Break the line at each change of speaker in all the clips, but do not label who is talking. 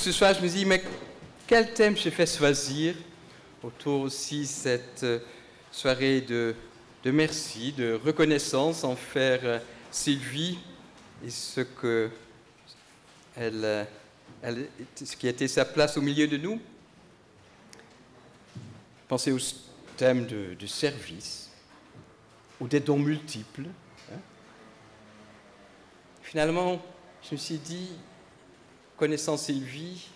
Ce soir, je me dis, mais quel thème je fais choisir autour aussi cette soirée de merci, de reconnaissance envers Sylvie et ce qui a été sa place au milieu de nous. Pensez au thème de service ou des dons multiples. Finalement, je me suis dit, connaissant Sylvie,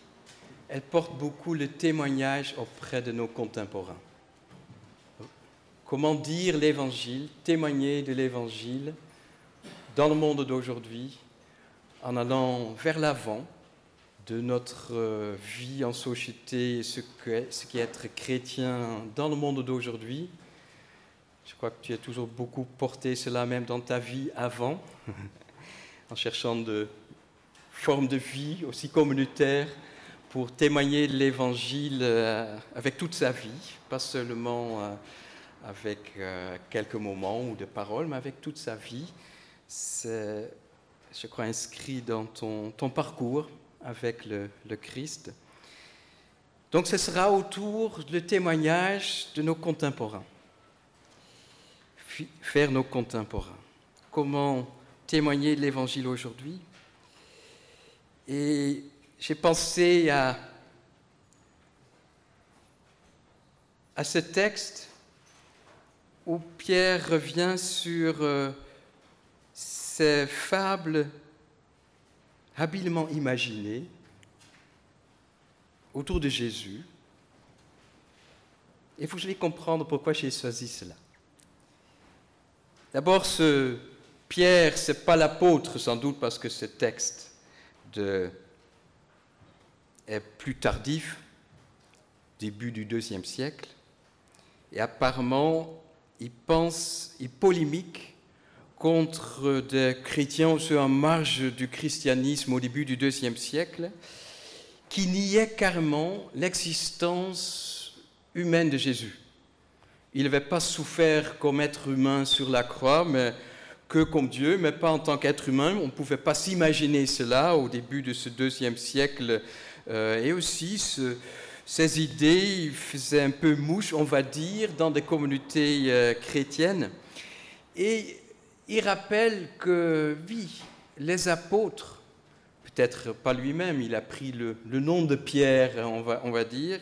elle porte beaucoup le témoignage auprès de nos contemporains. Comment dire l'Évangile, témoigner de l'Évangile dans le monde d'aujourd'hui, en allant vers l'avant de notre vie en société, ce qu'est être chrétien dans le monde d'aujourd'hui. Je crois que tu as toujours beaucoup porté cela même dans ta vie avant, en cherchant de formes de vie aussi communautaires pour témoigner de l'Évangile avec toute sa vie, pas seulement avec quelques moments ou de paroles, mais avec toute sa vie. C'est, je crois, inscrit dans ton parcours avec le Christ. Donc ce sera autour du témoignage de nos contemporains. Faire nos contemporains. Comment témoigner de l'Évangile aujourd'hui? Et j'ai pensé à ce texte où Pierre revient sur ces fables habilement imaginées autour de Jésus. Il faut que je vais comprendre pourquoi j'ai choisi cela. D'abord, ce Pierre, ce n'est pas l'apôtre, sans doute parce que ce texte est plus tardif, début du IIe siècle, et apparemment, il polémique contre des chrétiens, ceux en marge du christianisme au début du IIe siècle, qui niaient carrément l'existence humaine de Jésus. Il n'avait pas souffert comme être humain sur la croix, mais que comme Dieu, mais pas en tant qu'être humain. On ne pouvait pas s'imaginer cela au début de ce IIe siècle. Et aussi, ces idées faisaient un peu mouche, on va dire, dans des communautés chrétiennes. Et il rappelle que, oui, les apôtres, peut-être pas lui-même, il a pris le nom de Pierre, on va dire,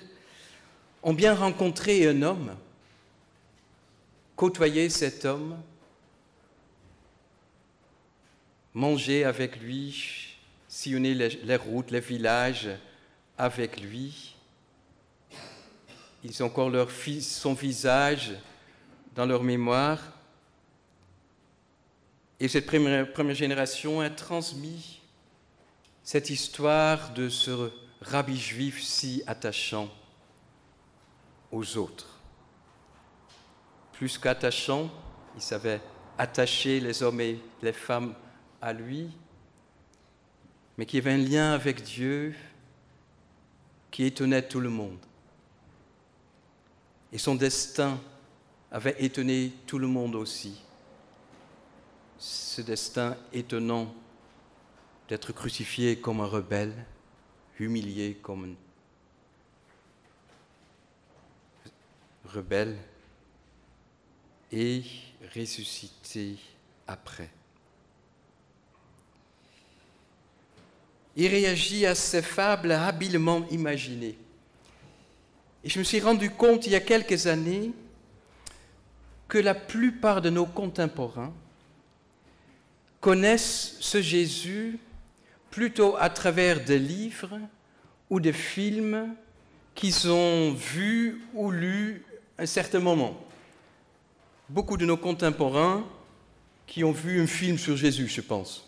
ont bien rencontré un homme, côtoyé cet homme, manger avec lui, sillonner les routes, les villages avec lui. Ils ont encore son visage dans leur mémoire. Et cette première génération a transmis cette histoire de ce rabbi juif si attachant aux autres. Plus qu'attachant, il savait attacher les hommes et les femmes à lui, mais qui avait un lien avec Dieu qui étonnait tout le monde. Et son destin avait étonné tout le monde aussi. Ce destin étonnant d'être crucifié comme un rebelle, humilié comme un rebelle et ressuscité après. Il réagit à ces fables habilement imaginées. Et je me suis rendu compte il y a quelques années que la plupart de nos contemporains connaissent ce Jésus plutôt à travers des livres ou des films qu'ils ont vus ou lus à un certain moment. Beaucoup de nos contemporains qui ont vu un film sur Jésus, je pense.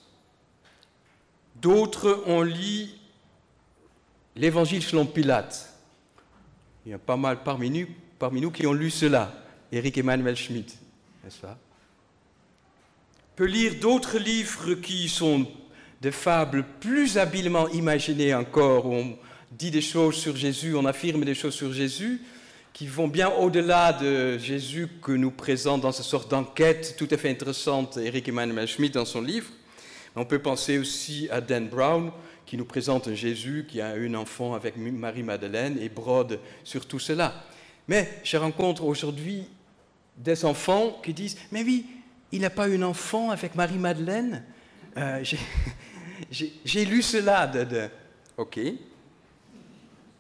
D'autres ont lu l'Évangile selon Pilate. Il y a pas mal parmi nous qui ont lu cela. Éric Emmanuel Schmitt, n'est-ce pas? On peut lire d'autres livres qui sont des fables plus habilement imaginées encore, où on dit des choses sur Jésus, on affirme des choses sur Jésus, qui vont bien au-delà de Jésus que nous présente dans cette sorte d'enquête tout à fait intéressante Éric Emmanuel Schmitt dans son livre. On peut penser aussi à Dan Brown, qui nous présente un Jésus qui a un enfant avec Marie-Madeleine et brode sur tout cela. Mais je rencontre aujourd'hui des enfants qui disent « Mais oui, il n'a pas eu un enfant avec Marie-Madeleine j'ai lu cela. Ok.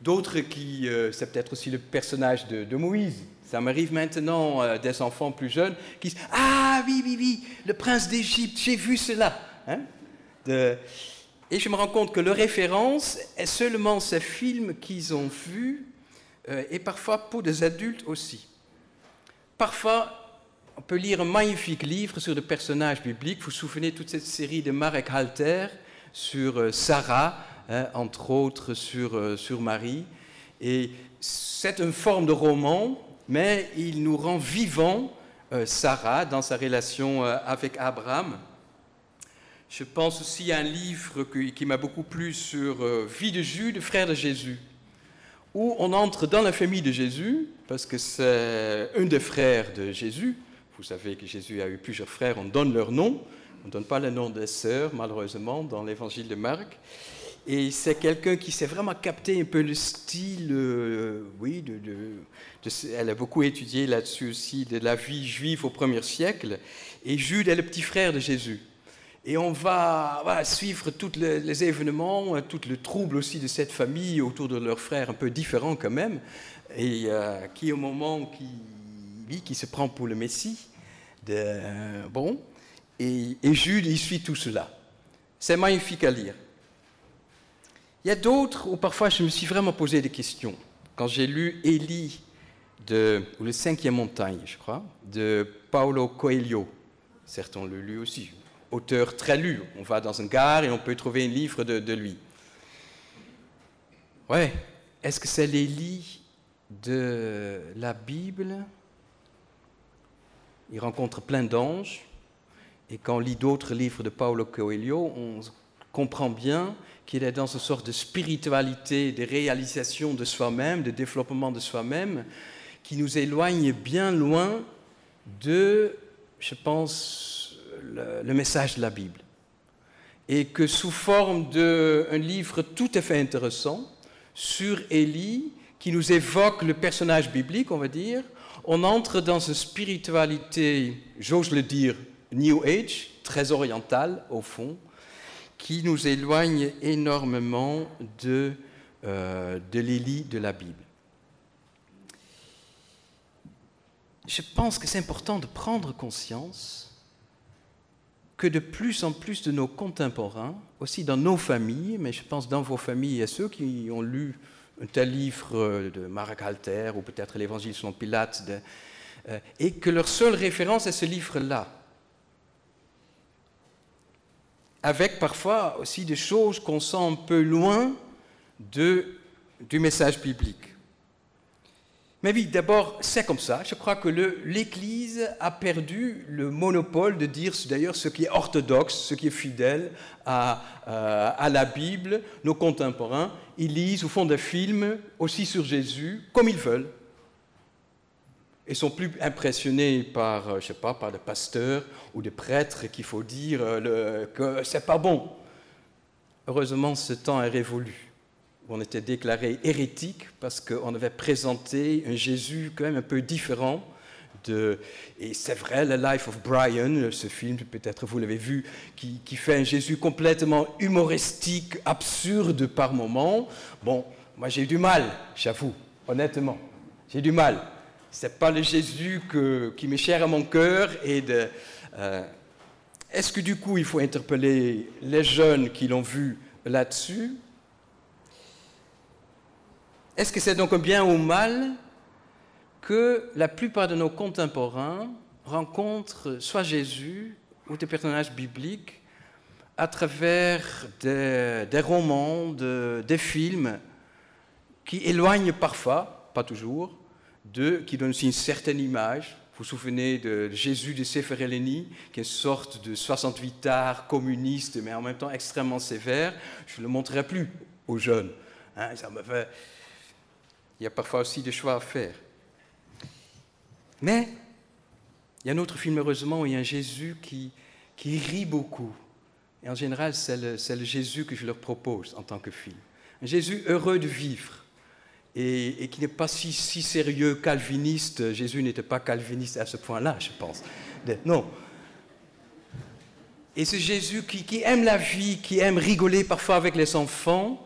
D'autres qui... c'est peut-être aussi le personnage de Moïse. Ça m'arrive maintenant des enfants plus jeunes qui disent « Ah oui, le prince d'Égypte, j'ai vu cela. Hein » Et je me rends compte que leur référence est seulement ces films qu'ils ont vus, et parfois pour des adultes aussi. Parfois, on peut lire un magnifique livre sur des personnages bibliques. Vous vous souvenez de toute cette série de Marek Halter sur Sarah, hein, entre autres sur Marie. Et c'est une forme de roman, mais il nous rend vivants Sarah dans sa relation avec Abraham. Je pense aussi à un livre qui m'a beaucoup plu sur Vie de Jude, frère de Jésus, où on entre dans la famille de Jésus, parce que c'est un des frères de Jésus. Vous savez que Jésus a eu plusieurs frères, on donne leur nom, on ne donne pas le nom des sœurs, malheureusement, dans l'évangile de Marc. Et c'est quelqu'un qui s'est vraiment capté un peu le style, elle a beaucoup étudié là-dessus aussi, de la vie juive au 1er siècle. Et Jude est le petit frère de Jésus. Et on va suivre tous les événements, tout le trouble aussi de cette famille autour de leur frère un peu différent quand même, et qui au moment qui se prend pour le Messie, et Jude, il suit tout cela. C'est magnifique à lire. Il y a d'autres où parfois je me suis vraiment posé des questions. Quand j'ai lu Élie, ou le 5e montagne, je crois, de Paulo Coelho, certains l'ont lu aussi, auteur très lu. On va dans une gare et on peut trouver un livre de lui. Ouais, est-ce que c'est l'Élie de la Bible? Il rencontre plein d'anges, et quand on lit d'autres livres de Paulo Coelho, on comprend bien qu'il est dans une sorte de spiritualité, de réalisation de soi-même, de développement de soi-même, qui nous éloigne bien loin de, je pense, le message de la Bible. Et que sous forme d'un livre tout à fait intéressant sur Élie, qui nous évoque le personnage biblique, on va dire, on entre dans une spiritualité, j'ose le dire, New Age, très orientale au fond, qui nous éloigne énormément de l'Élie de la Bible. Je pense que c'est important de prendre conscience que de plus en plus de nos contemporains, aussi dans nos familles, mais je pense dans vos familles, il y a ceux qui ont lu un tel livre de Marek Halter ou peut-être l'Évangile selon Pilate, et que leur seule référence est ce livre-là. Avec parfois aussi des choses qu'on sent un peu loin du message biblique. Mais oui, d'abord, c'est comme ça. Je crois que l'Église a perdu le monopole de dire d'ailleurs ce qui est orthodoxe, ce qui est fidèle à la Bible. Nos contemporains, ils lisent ou font des films aussi sur Jésus, comme ils veulent. Ils sont plus impressionnés par, je sais pas, par des pasteurs ou des prêtres qu'il faut dire que c'est pas bon. Heureusement, ce temps est révolu. On était déclaré hérétique parce qu'on avait présenté un Jésus quand même un peu différent. Et c'est vrai, The Life of Brian, ce film, peut-être vous l'avez vu, qui fait un Jésus complètement humoristique, absurde par moments. Bon, moi j'ai eu du mal, j'avoue, honnêtement. J'ai du mal. Ce n'est pas le Jésus qui m'est cher à mon cœur. Est-ce que du coup, il faut interpeller les jeunes qui l'ont vu là-dessus? Est-ce que c'est donc un bien ou mal que la plupart de nos contemporains rencontrent soit Jésus ou des personnages bibliques à travers des romans, des films qui éloignent parfois, pas toujours, qui donnent aussi une certaine image. Vous vous souvenez de Jésus de Sefer Heleni, qui est une sorte de 68ard communiste, mais en même temps extrêmement sévère. Je ne le montrerai plus aux jeunes. Hein, ça me fait... Il y a parfois aussi des choix à faire. Mais il y a un autre film, heureusement, où il y a un Jésus qui rit beaucoup Et en général, c'est le Jésus que je leur propose en tant que film. Un Jésus heureux de vivre et qui n'est pas si sérieux, calviniste. Jésus n'était pas calviniste à ce point-là, je pense. Non. Et ce Jésus qui aime la vie, qui aime rigoler parfois avec les enfants,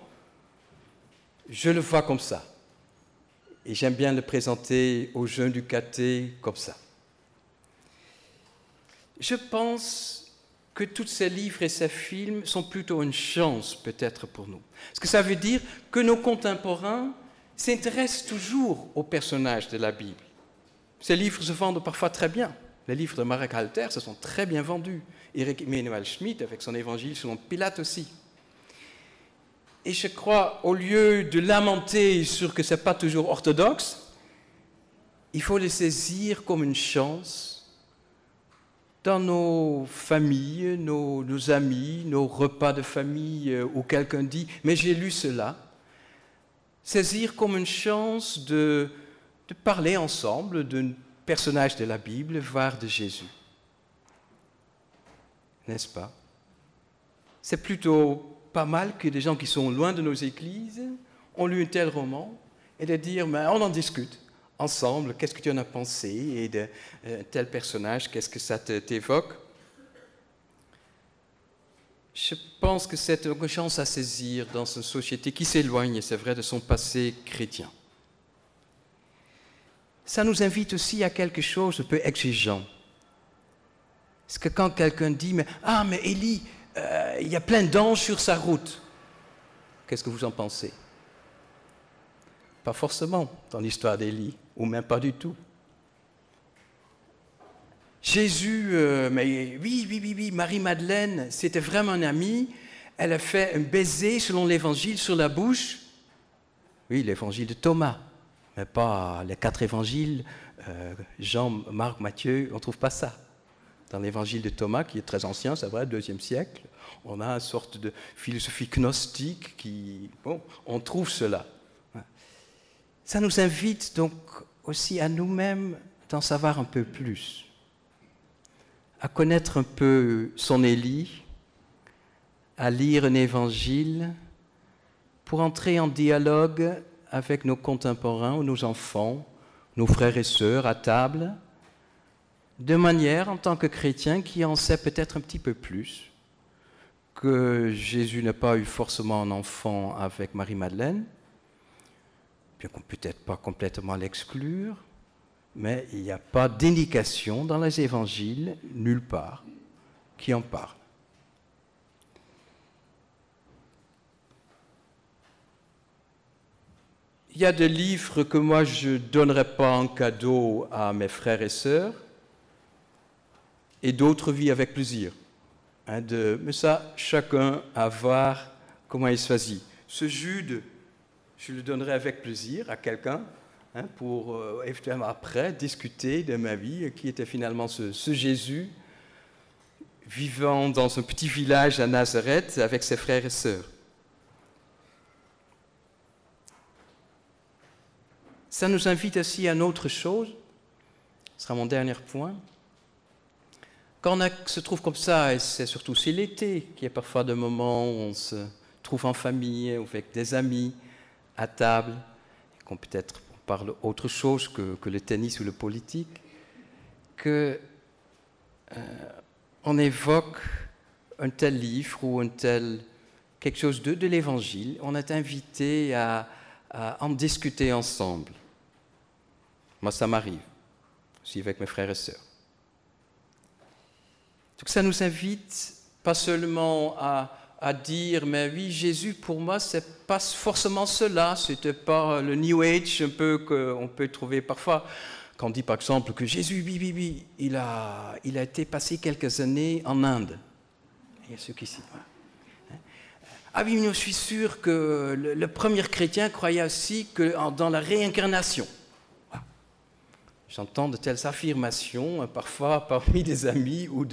je le vois comme ça. Et j'aime bien le présenter aux jeunes du caté comme ça. Je pense que tous ces livres et ces films sont plutôt une chance peut-être pour nous. Parce que ça veut dire que nos contemporains s'intéressent toujours aux personnages de la Bible. Ces livres se vendent parfois très bien. Les livres de Marek Halter se sont très bien vendus. Eric Emmanuel Schmidt avec son évangile selon Pilate aussi. Et je crois, au lieu de lamenter sur que ce n'est pas toujours orthodoxe, il faut le saisir comme une chance dans nos familles, nos amis, nos repas de famille où quelqu'un dit « mais j'ai lu cela ». Saisir comme une chance de parler ensemble d'un personnage de la Bible, voire de Jésus. N'est-ce pas? C'est plutôt pas mal que des gens qui sont loin de nos églises ont lu un tel roman et de dire mais on en discute ensemble, qu'est-ce que tu en as pensé et de tel personnage, qu'est-ce que ça t'évoque? Je pense que c'est une chance à saisir dans une société qui s'éloigne, c'est vrai, de son passé chrétien. Ça nous invite aussi à quelque chose de peu exigeant. Parce que quand quelqu'un dit mais Élie, il y a plein d'anges sur sa route. Qu'est-ce que vous en pensez? Pas forcément dans l'histoire d'Élie, ou même pas du tout. Jésus, mais oui, Marie-Madeleine, c'était vraiment une amie. Elle a fait un baiser selon l'évangile sur la bouche. Oui, l'évangile de Thomas, mais pas les 4 évangiles, Jean, Marc, Matthieu, on ne trouve pas ça. Dans l'évangile de Thomas, qui est très ancien, c'est vrai, 2e siècle, on a une sorte de philosophie gnostique qui... Bon, on trouve cela. Ça nous invite donc aussi à nous-mêmes d'en savoir un peu plus, à connaître un peu son Élie, à lire un évangile pour entrer en dialogue avec nos contemporains ou nos enfants, nos frères et sœurs à table, de manière, en tant que chrétien, qui en sait peut-être un petit peu plus, que Jésus n'a pas eu forcément un enfant avec Marie-Madeleine, bien qu'on ne peut peut-être pas complètement l'exclure, mais il n'y a pas d'indication dans les évangiles, nulle part, qui en parle. Il y a des livres que moi je ne donnerais pas en cadeau à mes frères et sœurs, et d'autres vivent avec plaisir. Mais ça, chacun à voir comment il choisit. Ce Jude, je le donnerai avec plaisir à quelqu'un pour éventuellement après discuter de ma vie, qui était finalement ce Jésus vivant dans un petit village à Nazareth avec ses frères et sœurs. Ça nous invite aussi à une autre chose, ce sera mon dernier point. Quand on se trouve comme ça, et c'est surtout c'est l'été, qu'il y a parfois des moments où on se trouve en famille, ou avec des amis, à table, et qu'on peut-être parle autre chose que le tennis ou le politique, qu'on évoque un tel livre ou quelque chose de l'Évangile, on est invité à en discuter ensemble. Moi, ça m'arrive, aussi avec mes frères et sœurs. Donc ça nous invite pas seulement à dire, mais oui, Jésus, pour moi, c'est pas forcément cela, c'était pas le New Age un peu qu'on peut trouver parfois. Quand on dit par exemple que Jésus, oui, il a été passé quelques années en Inde. Il y a ceux qui s'y voient. Ah oui, mais je suis sûr que le premier chrétien croyait aussi dans la réincarnation. J'entends de telles affirmations, parfois parmi des amis ou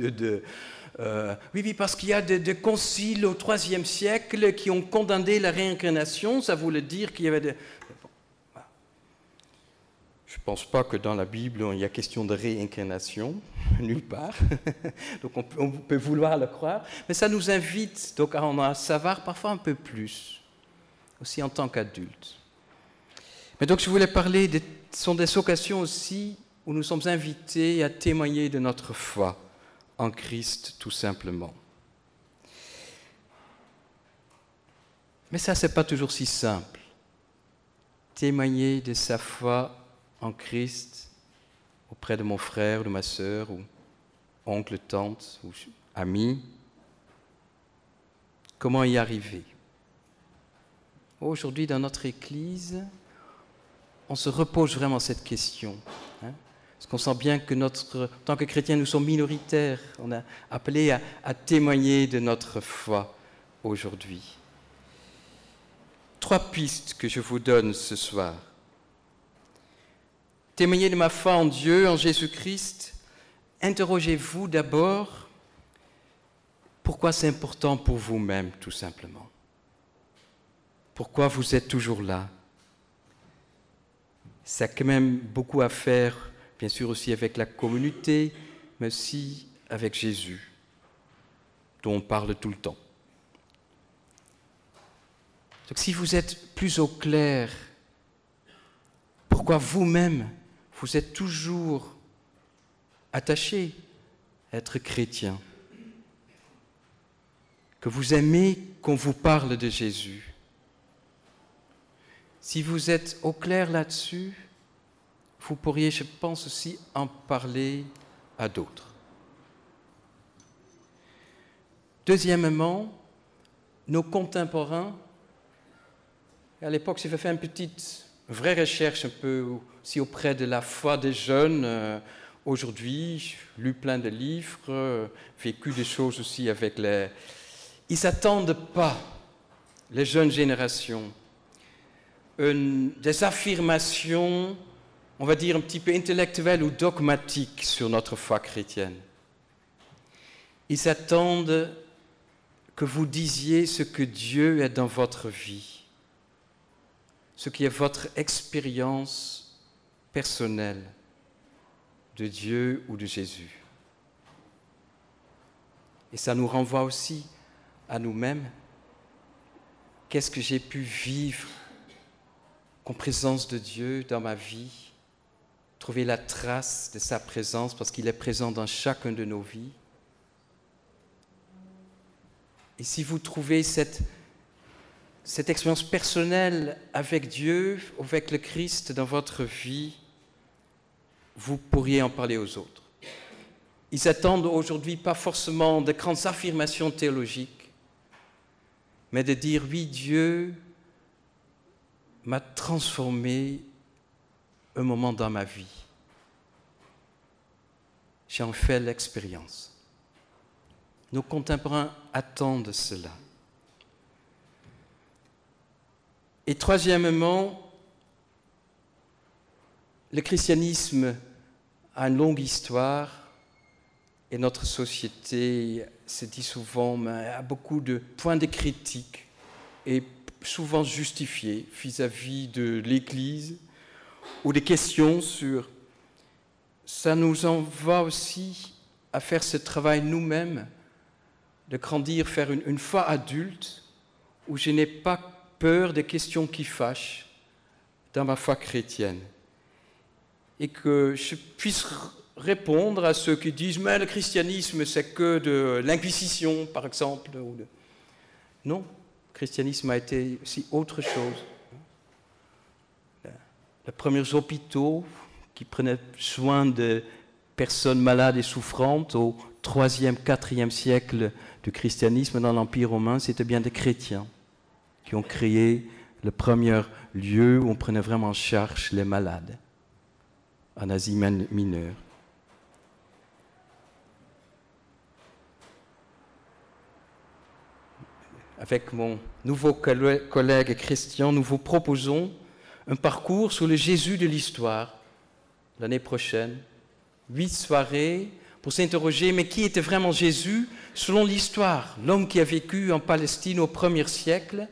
oui, parce qu'il y a des conciles au IIIe siècle qui ont condamné la réincarnation, ça voulait dire qu'il y avait Je ne pense pas que dans la Bible, il y a question de réincarnation, nulle part. Donc on peut vouloir le croire. Mais ça nous invite donc à en savoir parfois un peu plus, aussi en tant qu'adultes. Mais donc je voulais parler, ce sont des occasions aussi où nous sommes invités à témoigner de notre foi en Christ, tout simplement. Mais ça, ce n'est pas toujours si simple. Témoigner de sa foi en Christ auprès de mon frère, de ma sœur, ou oncle, tante, ou ami. Comment y arriver? Aujourd'hui, dans notre Église, on se repose vraiment cette question. Parce qu'on sent bien que en tant que chrétiens, nous sommes minoritaires. On a appelé à témoigner de notre foi aujourd'hui. 3 pistes que je vous donne ce soir. Témoignez de ma foi en Dieu, en Jésus-Christ. Interrogez-vous d'abord pourquoi c'est important pour vous-même, tout simplement. Pourquoi vous êtes toujours là? Ça a quand même beaucoup à faire, bien sûr aussi avec la communauté, mais aussi avec Jésus, dont on parle tout le temps. Donc si vous êtes plus au clair, pourquoi vous-même, vous êtes toujours attaché à être chrétien, que vous aimez qu'on vous parle de Jésus. Si vous êtes au clair là-dessus, vous pourriez, je pense aussi, en parler à d'autres. Deuxièmement, nos contemporains. À l'époque, j'ai fait une petite vraie recherche un peu aussi auprès de la foi des jeunes. Aujourd'hui, j'ai lu plein de livres, vécu des choses aussi avec les... Ils ne s'attendent pas, les jeunes générations, des affirmations, on va dire un petit peu intellectuelles ou dogmatiques sur notre foi chrétienne. Ils s'attendent que vous disiez ce que Dieu est dans votre vie, ce qui est votre expérience personnelle de Dieu ou de Jésus. Et ça nous renvoie aussi à nous-mêmes. Qu'est-ce que j'ai pu vivre en présence de Dieu dans ma vie? Trouver la trace de sa présence parce qu'il est présent dans chacune de nos vies. Et si vous trouvez cette expérience personnelle avec Dieu, avec le Christ dans votre vie, vous pourriez en parler aux autres. Ils attendent aujourd'hui pas forcément de grandes affirmations théologiques, mais de dire oui, Dieu m'a transformé un moment dans ma vie. J'en fais l'expérience. Nos contemporains attendent cela. Et troisièmement, le christianisme a une longue histoire et notre société se dit souvent, mais a beaucoup de points de critique et souvent justifiés vis-à-vis de l'Église ou des questions sur... Ça nous envoie aussi à faire ce travail nous-mêmes, de grandir, faire une foi adulte où je n'ai pas peur des questions qui fâchent dans ma foi chrétienne. Et que je puisse répondre à ceux qui disent « mais le christianisme, c'est que de l'Inquisition, par exemple. » Non, le christianisme a été aussi autre chose. Les premiers hôpitaux qui prenaient soin de personnes malades et souffrantes au 3e, 4e siècle du christianisme dans l'Empire romain, c'était bien des chrétiens qui ont créé le premier lieu où on prenait vraiment en charge les malades, en Asie mineure. Avec mon nouveau collègue Christian, nous vous proposons un parcours sur le Jésus de l'histoire l'année prochaine. 8 soirées pour s'interroger, mais qui était vraiment Jésus selon l'histoire? L'homme qui a vécu en Palestine au 1er siècle,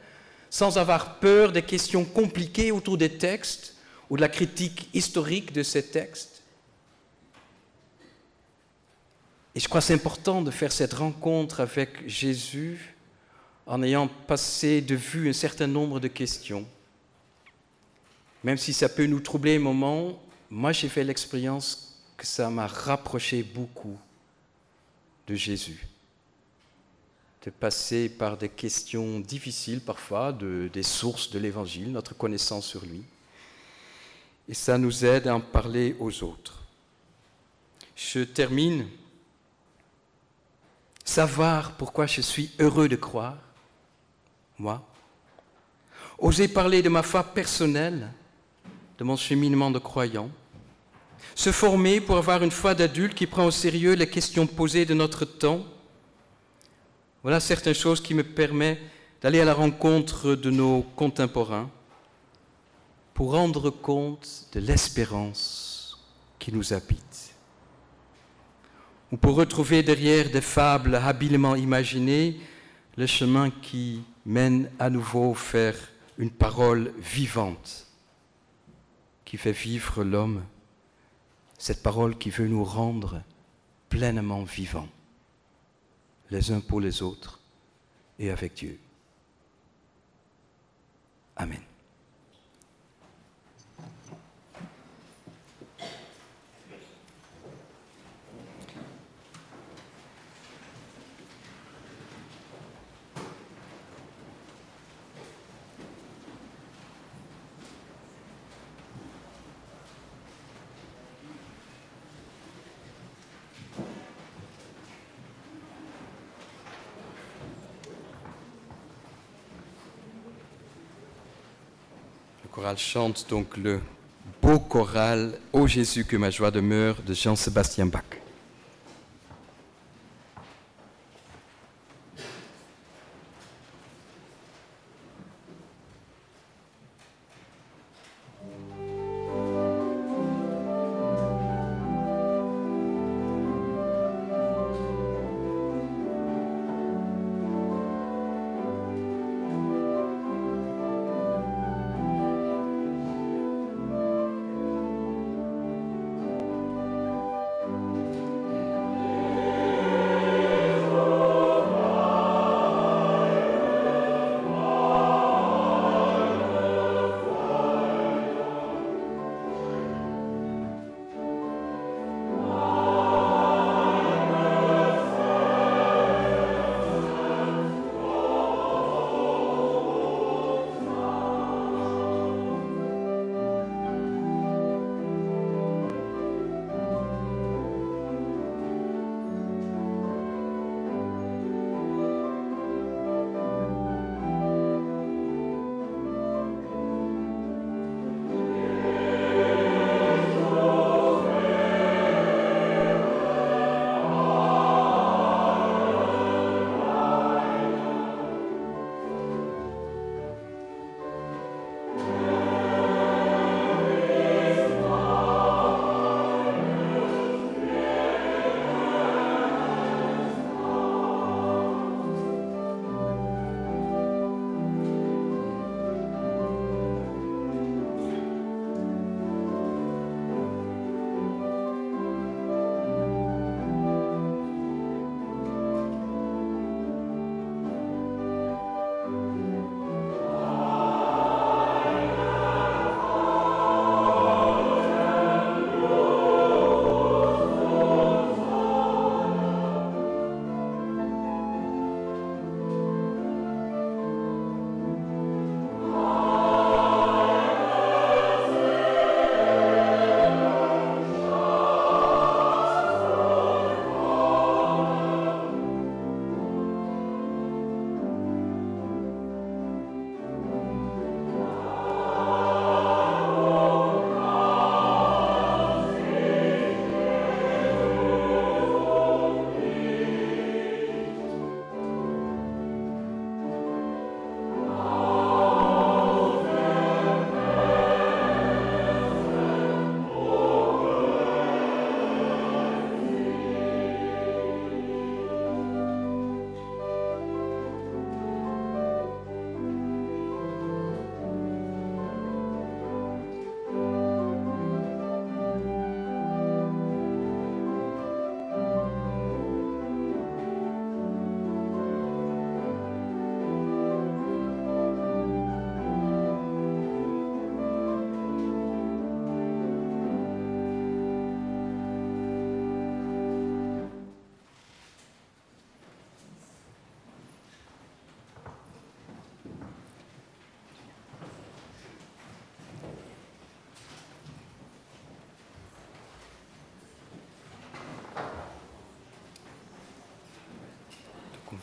sans avoir peur des questions compliquées autour des textes, ou de la critique historique de ces textes. Et je crois que c'est important de faire cette rencontre avec Jésus en ayant passé de vue un certain nombre de questions. Même si ça peut nous troubler un moment, moi j'ai fait l'expérience que ça m'a rapproché beaucoup de Jésus. De passer par des questions difficiles parfois, des sources de l'Évangile, notre connaissance sur lui. Et ça nous aide à en parler aux autres. Je termine. Savoir pourquoi je suis heureux de croire, moi. Oser parler de ma foi personnelle, de mon cheminement de croyant. Se former pour avoir une foi d'adulte qui prend au sérieux les questions posées de notre temps. Voilà certaines choses qui me permettent d'aller à la rencontre de nos contemporains pour rendre compte de l'espérance qui nous habite. Ou pour retrouver derrière des fables habilement imaginées le chemin qui mène à nouveau vers une parole vivante qui fait vivre l'homme, cette parole qui veut nous rendre pleinement vivants, les uns pour les autres et avec Dieu. Amen. Le choral chante donc le beau choral « Ô Jésus, que ma joie demeure » de Jean-Sébastien Bach.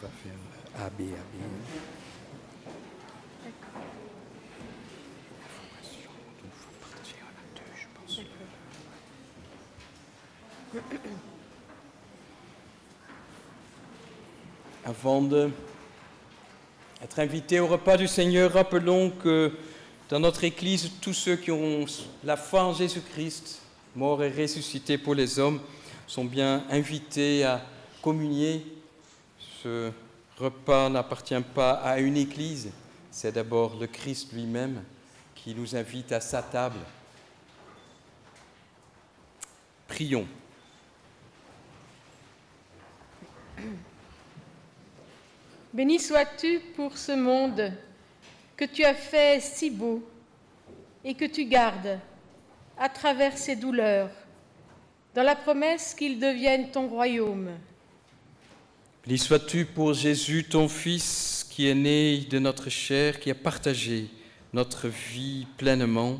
va faire A, B, A, B. Avant d'être invités au repas du Seigneur, rappelons que dans notre Église, tous ceux qui ont la foi en Jésus-Christ, mort et ressuscité pour les hommes, sont bien invités à communier. Ce repas n'appartient pas à une Église, c'est d'abord le Christ lui-même qui nous invite à sa table. Prions.
Béni sois-tu pour ce monde que tu as fait si beau et que tu gardes à travers ses douleurs, dans la promesse qu'il devienne ton royaume.
Béni sois-tu pour Jésus, ton Fils, qui est né de notre chair, qui a partagé notre vie pleinement,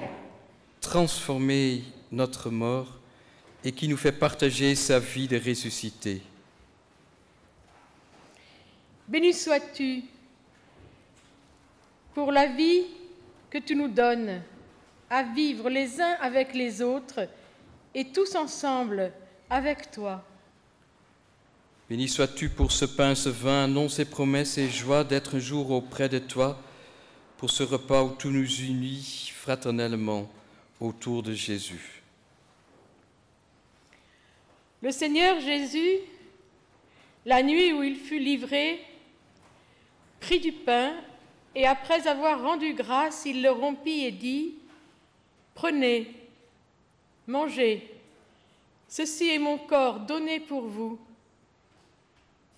transformé notre mort et qui nous fait partager sa vie de ressuscité.
Béni sois-tu pour la vie que tu nous donnes à vivre les uns avec les autres et tous ensemble avec toi.
Béni sois-tu pour ce pain, ce vin, annonce et promesses et joie d'être un jour auprès de toi, pour ce repas où tout nous unit fraternellement autour de Jésus.
Le Seigneur Jésus, la nuit où il fut livré, prit du pain et après avoir rendu grâce, il le rompit et dit : « Prenez, mangez, ceci est mon corps donné pour vous.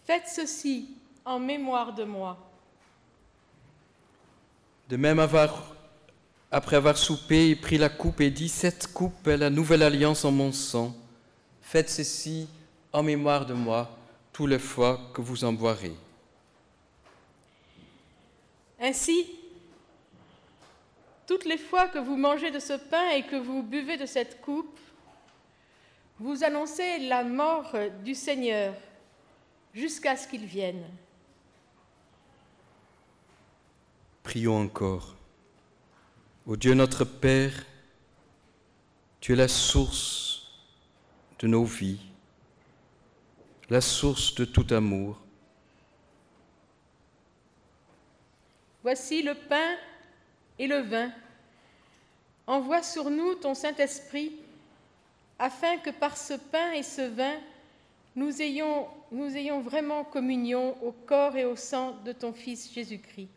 Faites ceci en mémoire de moi. »
De même, après avoir soupé, il prit la coupe et dit : « Cette coupe est la nouvelle alliance en mon sang. Faites ceci en mémoire de moi, toutes les fois que vous en boirez. »
Ainsi, toutes les fois que vous mangez de ce pain et que vous buvez de cette coupe, vous annoncez la mort du Seigneur jusqu'à ce qu'il vienne.
Prions encore. Ô Dieu notre Père, tu es la source de nos vies, la source de tout amour.
Voici le pain et le vin. Envoie sur nous ton Saint-Esprit, afin que par ce pain et ce vin, nous ayons vraiment communion au corps et au sang de ton Fils Jésus-Christ.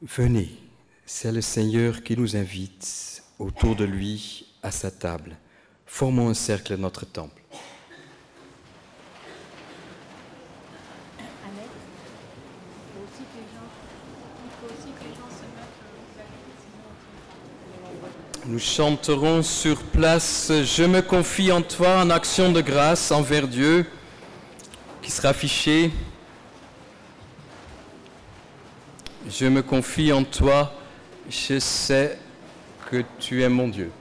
Venez, c'est le Seigneur qui nous invite autour de lui à sa table. Formons un cercle à notre temple. Nous chanterons sur place « Je me confie en toi » en action de grâce envers Dieu, qui sera affiché. Je me confie en toi, je sais que tu es mon Dieu.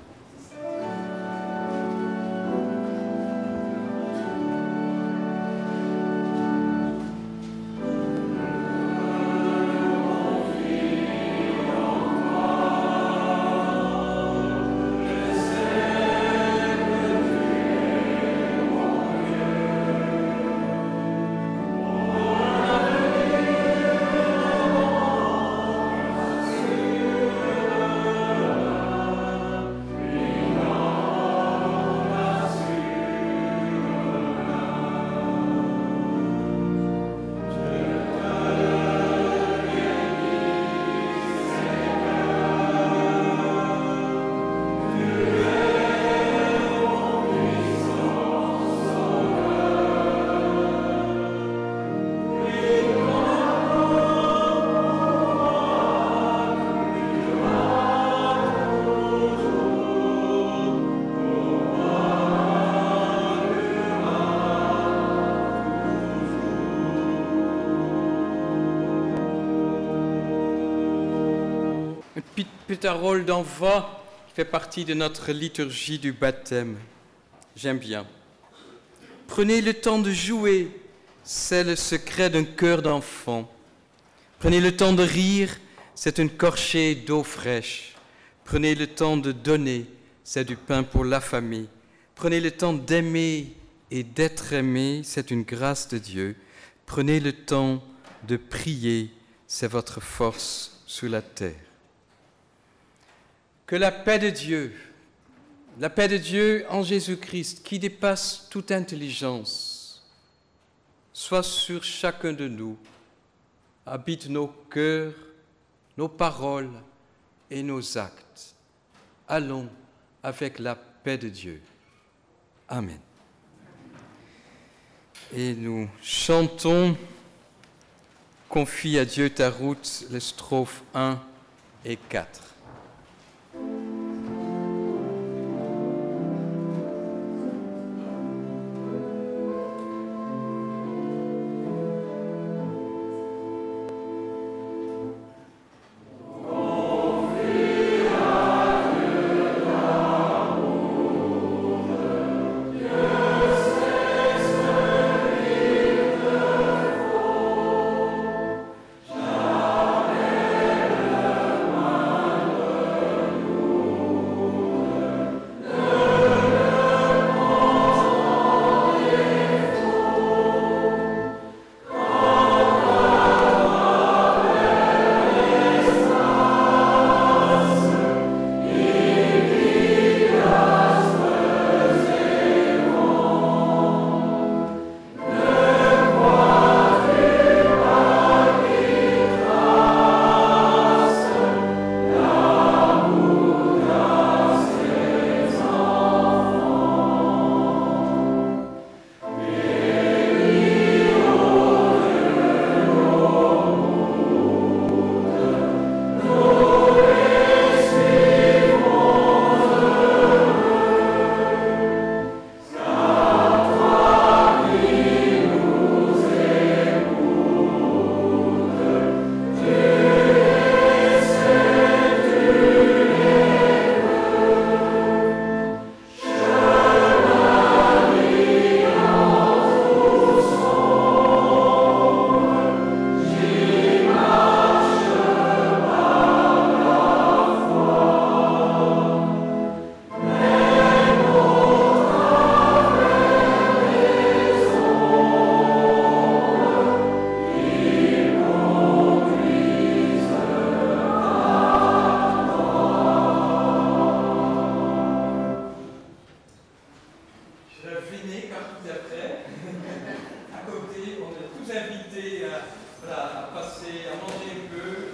Petit rôle d'enfant qui fait partie de notre liturgie du baptême. J'aime bien. Prenez le temps de jouer, c'est le secret d'un cœur d'enfant. Prenez le temps de rire, c'est une gorgée d'eau fraîche. Prenez le temps de donner, c'est du pain pour l'affamé. Prenez le temps d'aimer et d'être aimé, c'est une grâce de Dieu. Prenez le temps de prier, c'est votre force sur la terre. Que la paix de Dieu en Jésus-Christ, qui dépasse toute intelligence, soit sur chacun de nous, habite nos cœurs, nos paroles et nos actes. Allons avec la paix de Dieu. Amen. Et nous chantons « Confie à Dieu ta route », les strophes 1 et 4. À côté, on est tous invités à passer, à manger un peu.